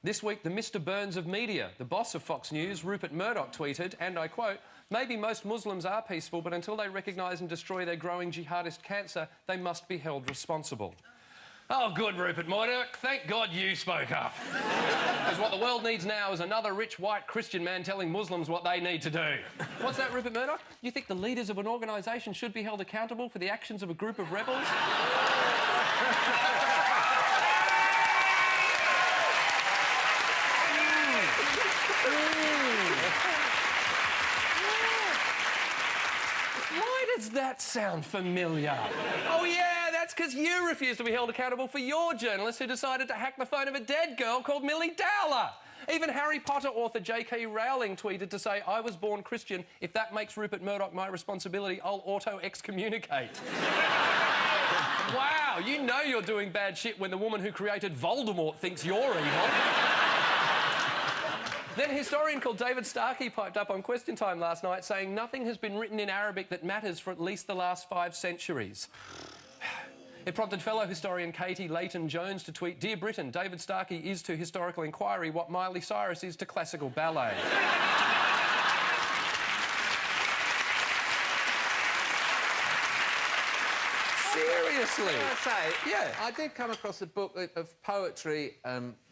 This week, the Mr. Burns of media, the boss of Fox News, Rupert Murdoch, tweeted, and I quote, "Maybe most Muslims are peaceful, but until they recognise and destroy their growing jihadist cancer, they must be held responsible." Oh, good, Rupert Murdoch. Thank God you spoke up. Because what the world needs now is another rich, white Christian man telling Muslims what they need to do. What's that, Rupert Murdoch? You think the leaders of an organisation should be held accountable for the actions of a group of rebels? Why does that sound familiar? Oh, yeah, that's because you refused to be held accountable for your journalist who decided to hack the phone of a dead girl called Millie Dowler. Even Harry Potter author J.K. Rowling tweeted to say, "I was born Christian. If that makes Rupert Murdoch my responsibility, I'll auto-excommunicate." Wow, you know you're doing bad shit when the woman who created Voldemort thinks you're evil. Then a historian called David Starkey piped up on Question Time last night saying nothing has been written in Arabic that matters for at least the last 5 centuries. It prompted fellow historian Katie Leighton-Jones to tweet, "Dear Britain, David Starkey is to historical inquiry what Miley Cyrus is to classical ballet." Seriously? Can I say, yeah, I did come across a book of poetry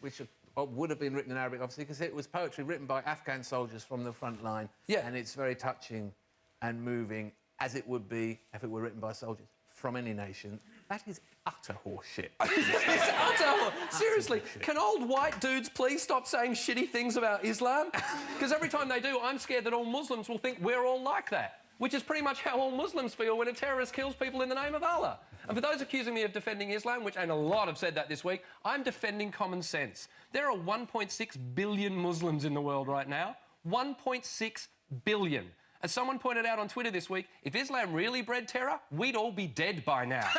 which would have been written in Arabic, obviously, because it was poetry written by Afghan soldiers from the front line. Yeah. And it's very touching and moving, as it would be if it were written by soldiers from any nation. That is utter horseshit. It's utter Seriously, can old white dudes please stop saying shitty things about Islam? Because every time they do, I'm scared that all Muslims will think we're all like that, which is pretty much how all Muslims feel when a terrorist kills people in the name of Allah. And for those accusing me of defending Islam, which, and a lot have said that this week, I'm defending common sense. There are 1.6 billion Muslims in the world right now. 1.6 billion. As someone pointed out on Twitter this week, if Islam really bred terror, we'd all be dead by now.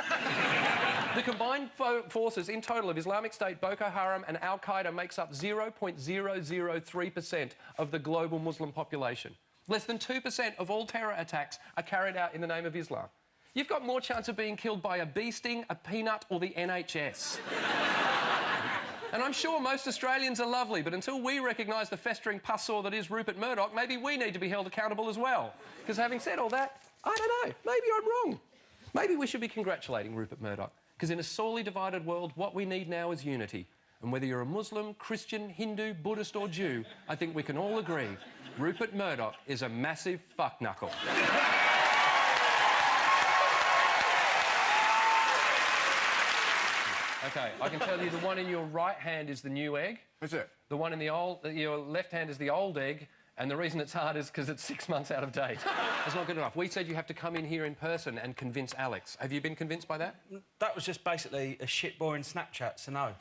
The combined forces in total of Islamic State, Boko Haram and Al-Qaeda makes up 0.003% of the global Muslim population. Less than 2% of all terror attacks are carried out in the name of Islam. You've got more chance of being killed by a bee sting, a peanut or the NHS. And I'm sure most Australians are lovely, but until we recognise the festering pus sore that is Rupert Murdoch, maybe we need to be held accountable as well. Because having said all that, I don't know, maybe I'm wrong. Maybe we should be congratulating Rupert Murdoch, because in a sorely divided world, what we need now is unity. And whether you're a Muslim, Christian, Hindu, Buddhist or Jew, I think we can all agree Rupert Murdoch is a massive fuckknuckle. OK, I can tell you the one in your right hand is the new egg. Is it? The one in your left hand is the old egg, and the reason it's hard is because it's 6 months out of date. That's not good enough. We said you have to come in here in person and convince Alex. Have you been convinced by that? That was just basically a shit, boring Snapchat, so no.